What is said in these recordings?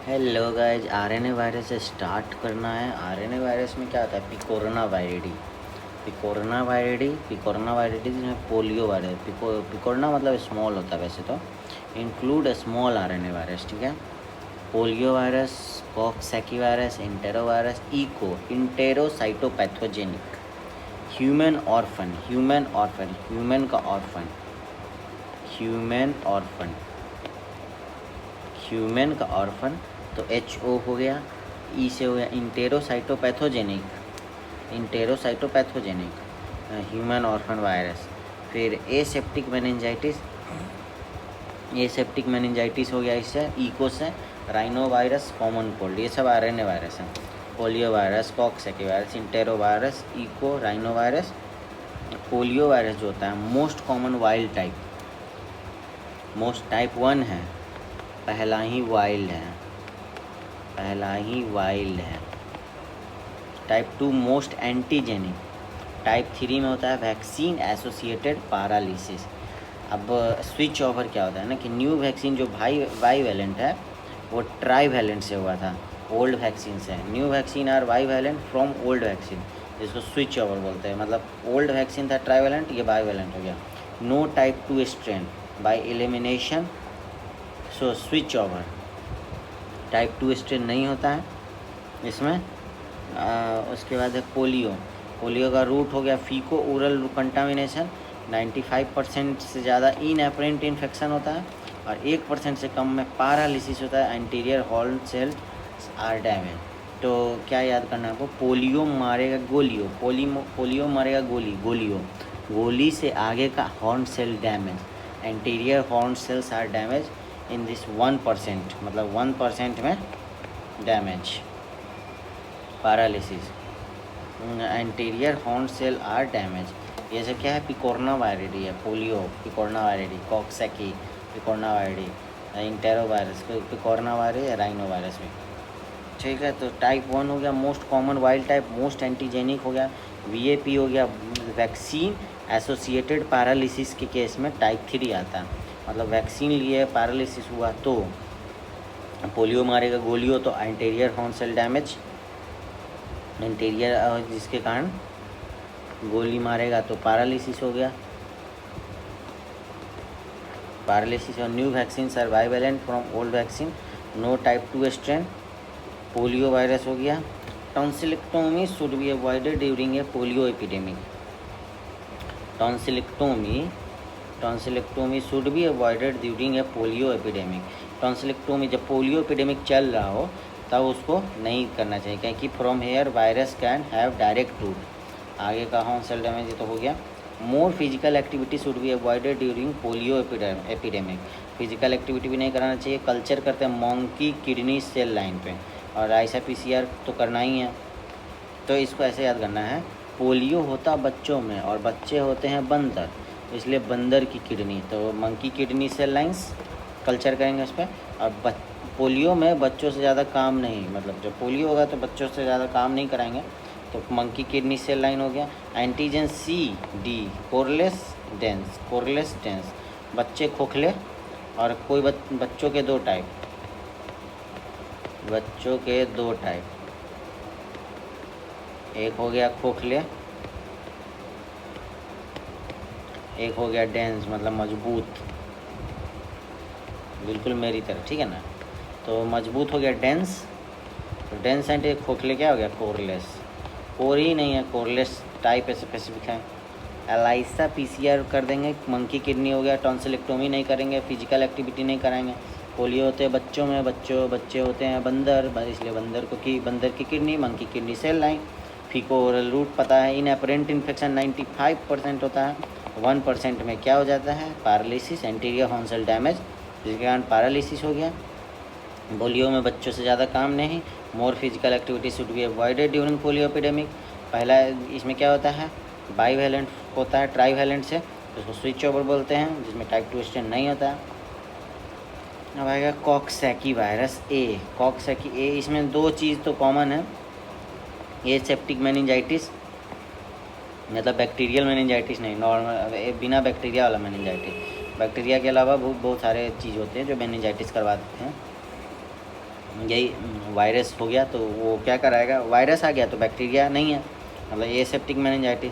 Hello guys, RNA virus से start करना है। आरएनए वायरस में क्या होता है? पिकोरोना वायरिडी। पिकोरोना वायरिडी जिसमें पोलियो वायरस। पिकोरोना मतलब स्मॉल होता है वैसे तो। इंक्लूड स्मॉल आरएनए वायरस, ठीक है। Polio virus, coxsackie virus, entero virus, echo enterocytopathogenic, human orphan human का ऑर्फन तो HO हो गया। ई से हो गया इंटेरोसाइटोपैथोजेनिक ह्यूमन ऑर्फन वायरस। फिर एसेप्टिक मेनिंजाइटिस हो गया इससे, इको से। राइनो वायरस, कॉमन कोल्ड, ये सब आरएनए वायरस हैं। Polio virus, coxsackie virus, entero virus, echo, rhino virus. Polio virus जो होता है most common wild type, type 1 है, पहला ही वाइल्ड है। Type 2 most antigenic. टाइप 3 में होता है वैक्सीन एसोसिएटेड पैरालिसिस। अब स्विच ओवर क्या होता है ना कि न्यू वैक्सीन जो बाईवैलेंट है वो ट्राईवैलेंट से हुआ था, ओल्ड वैक्सीन से। New vaccine are bivalent from old vaccine, जिसको स्विच ओवर बोलते हैं। मतलब ओल्ड वैक्सीन था ट्राईवैलेंट, ये बाईवैलेंट हो गया। No type 2 strain by elimination, so switch over. Type 2 strain नहीं होता है इसमें। उसके बाद है पोलियो का रूट हो गया फीको ओरल कंटामिनेशन। 95% से ज़्यादा इनएपरेंट इन्फेक्शन होता है और 1% से कम में पैरालिसिस होता है। Anterior horn cell are damage. तो क्या याद करना है आपको? पोलियो मारेगा गोली से आगे का horn cell damage. Anterior horn cells are damage in this 1%, मतलब 1% में damage, paralysis. Anterior horn cell are damage. ये सब क्या है? पिकोरोना वायरिडी है। Polio picornaviridae, coxsackie picornaviridae, entero virus picornaviridae, rhino virus भी, ठीक है। तो टाइप 1 हो गया most common wild type, most antigenic हो गया। VAP हो गया वैक्सीन एसोसिएटेड पैरालिसिस के केस में टाइप 3 आता है। मतलब वैक्सीन लिए पैरालिसिस हुआ तो पोलियो मारेगा गोलियो तो एंटीरियर हॉर्न सेल डैमेज, जिसके कारण गोली मारेगा तो पैरालिसिस हो गया। पैरालिसिस। और न्यू वैक्सीन सर्वाइवेलेंट from old vaccine. No type 2 strain. Polio virus हो गया। Tonsillectomy should be avoided during a polio epidemic. Tonsillectomy should be avoided during a polio epidemic. Tonsillectomy जब पोलियो एपिडेमिक चल रहा हो तब उसको नहीं करना चाहिए, क्योंकि from here virus can have direct route. आगे का हॉर्न सेल डैमेज तो हो गया। More physical activity should be avoided during polio epidemic. Physical activity भी नहीं कराना चाहिए। कल्चर करते हैं मंकी किडनी सेल लाइन पे, और ISA-PCR तो करना ही है। तो इसको ऐसे याद करना है, पोलियो होता बच्चों में और बच्चे होते हैं बंदर, इसलिए बंदर की किडनी, तो monkey kidney cell lines culture करेंगे उस पर। और पोलियो में बच्चों से ज़्यादा काम नहीं, मतलब जब पोलियो होगा तो बच्चों से ज़्यादा काम नहीं कराएंगे, तो मंकी किडनी सेल लाइन हो गया। एंटीजन CD कोरलेस डेंस, बच्चे खोखले। और कोई बच्चों के दो टाइप, एक हो गया खोखले, एक हो गया डेंस, मतलब मजबूत, बिल्कुल मेरी तरह, ठीक है ना। तो मजबूत हो गया डेंस, तो डेंस एंड एक खोखले क्या हो गया? कोरलेस। कोर ही नहीं है, कोरलेस टाइप स्पेसिफिक है। ISA-PCR कर देंगे। मंकी किडनी हो गया। टॉन्सिलेक्टोमी नहीं करेंगे, फिजिकल एक्टिविटी नहीं कराएंगे। पोलियो होते हैं बच्चों में, बच्चे होते हैं बंदर, इसलिए बंदर की किडनी, monkey kidney cell line. Faeco oral route पता है। इनएपरेंट इन्फेक्शन 95% होता है। 1% में क्या हो जाता है? Paralysis, anterior horn cell damage, जिसके कारण पैरालिसिस हो गया। पोलियो में बच्चों से ज़्यादा काम नहीं। More physical activity should be avoided during polio epidemic. पहला इसमें क्या होता है? बाईवैलेंट होता है ट्राईवैलेंट से, उसको स्विच ओवर बोलते हैं, जिसमें टाइप 2 स्ट्रेन नहीं होता है। अब आएगा कॉक्सैकी वायरस ए। इसमें दो चीज़ तो कॉमन है। एसेप्टिक मेनिंजाइटिस, मतलब बैक्टीरियल मेनिंजाइटिस नहीं, नॉर्मल बिना बैक्टीरिया वाला मेनिंजाइटिस। बैक्टीरिया के अलावा बहुत सारे चीज़ होते हैं जो मेनिंजाइटिस करवा देते हैं। यही वायरस हो गया तो वो क्या कराएगा, वायरस आ गया तो बैक्टीरिया नहीं है, मतलब एसेप्टिक मेनिंजाइटिस।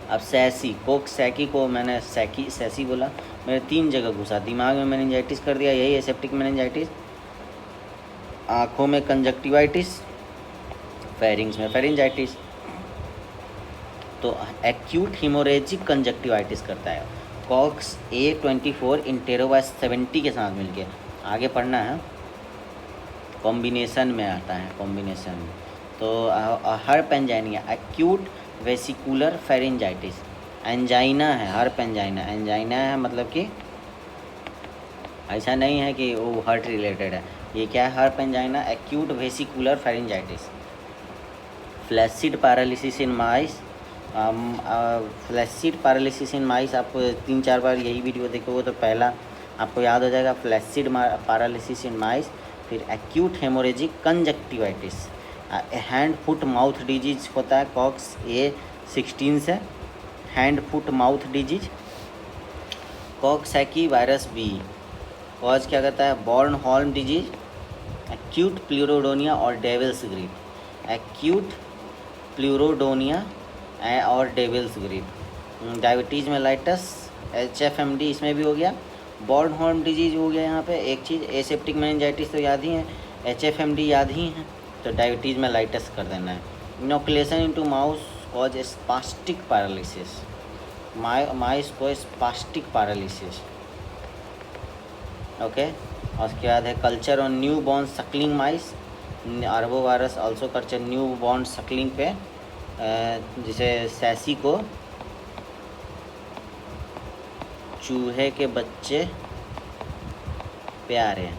अब सैसी कोकसैकी को मैंने सैसी बोला, मेरे 3 जगह घुसा, दिमाग में मेनिंजाइटिस कर दिया, यही एसेप्टिक मेनिंजाइटिस, आँखों में कंजक्टिवाइटिस, फेरिंग्स में फेरिंजाइटिस, तो एक्यूट हिमोरेजिक कंजक्टिवाइटिस करता है। कॉक्स A24 इंटेरोवायरस 70 के साथ मिलके, आगे पढ़ना है, कॉम्बिनेशन में आता है, कॉम्बिनेशन में। तो हाइपरपेंजाइनिया एक्यूट वेसिकुलर फेरिंजाइटिस, एंजाइना है, हाइपरपेंजाइना एंजाइना है, मतलब कि ऐसा नहीं है कि वो हार्ट रिलेटेड है, ये क्या है, herpangina acute vesicular pharyngitis. Flaccid paralysis in mice, flaccid paralysis in mice, आप 3-4 बार यही वीडियो देखोगे तो पहला आपको याद हो जाएगा, फ्लैसिड पैरालिसिस इन माइस। फिर acute haemorrhagic conjunctivitis, hand foot mouth disease होता है कॉक्स A16 से, hand foot mouth disease. Coxsackie virus B cause क्या करता है, Bornholm disease, acute pleurodynia और डेविल्स ग्रिप, एक्यूट प्लूरोडोनिया और devil's grip. Diabetes mellitus HFMD इसमें भी हो गया, बॉर्न हॉर्म डिजीज हो गया। यहाँ पे एक चीज़, एसेप्टिक मेनिंजाइटिस तो याद ही है, HFMD याद ही है, तो डायबिटीज़ मेलाइटस कर देना है। Inoculation into mouse cause spastic paralysis, mice को स्पास्टिक पैरालिसिस, ओके। और उसके बाद है culture on new born suckling mice, arbo virus also culture new born suckling पे, जिसे सैसी को चूहे के बच्चे प्यारे हैं,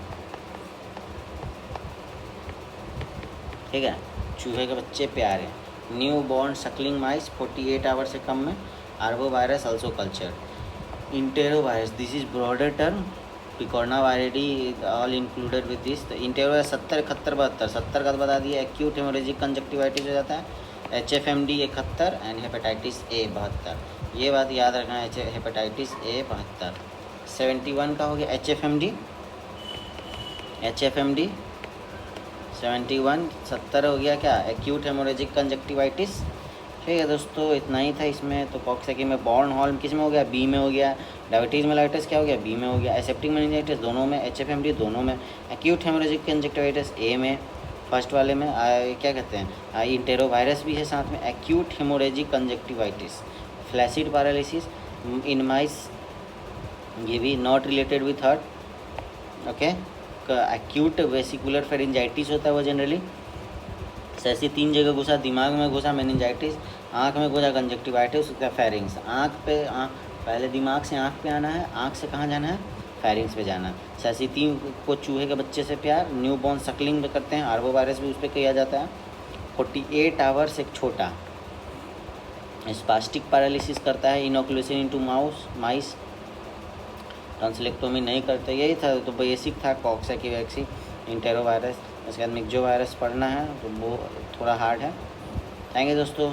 ठीक है, चूहे के बच्चे प्यारे हैं। New born suckling mice 48 hour से कम में, arbo virus also culture. Entero virus, this is broader term, picornaviridae all included with this. तो इंटेरो वायरस 70, 71, 72, 70 का तो बता दिया, एक्यूट हेमोरेजिक कंजक्टिवाइटिस हो जाता है, HFMD 71 एंड हेपेटाइटिस A 72, ये बात याद रखना है, हेपेटाइटिस A 72। 71 का हो गया HFMD 71, 70 हो गया क्या, एक्यूट हेमोरेजिक कंजक्टिवाइटिस। ठीक है दोस्तों, इतना ही था इसमें। तो कॉक्सैकी में, बॉर्न हॉल्म किस में हो गया, B में हो गया, डायबिटीज़ मेलाइटिस क्या हो गया, B में हो गया, एसेप्टिक मेनिंजाइटिस दोनों में, HFMD दोनों में, एक्यूट हेमोरेजिक कंजक्टिवाइटिस A में, फर्स्ट वाले में क्या कहते हैं, इंटेरो वायरस भी है साथ में, acute haemorrhagic conjunctivitis. Flaccid paralysis in mice, ये भी not related with heart, okay. Acute vesicular pharyngitis होता है वो जनरली, ऐसी 3 जगह घुसा, दिमाग में घुसा मेनिंजाइटिस, आँख में घुसा कंजक्टिवाइटिस, उसका फेरिंग्स। आँख पे पहले दिमाग से आँख पे आना है, आँख से कहाँ जाना है, फेरिंग्स पे जाना। सैसी 3 को चूहे के बच्चे से प्यार, न्यू बॉर्न सकलिंग में करते हैं, आर्बो वायरस भी उस पर किया जाता है। 48 आवर्स एक छोटा, स्पास्टिक पैरालिसिस करता है, इनोकुलेशन इनटू माइस, टॉन्सिलेक्टोमी नहीं करते। यही था, तो बेसिक था कॉक्सैकी वैक्सीन, इंटेरो वायरस। इसके बाद मिक्जो वायरस पढ़ना है, तो वो थोड़ा हार्ड है। थैंक यू दोस्तों।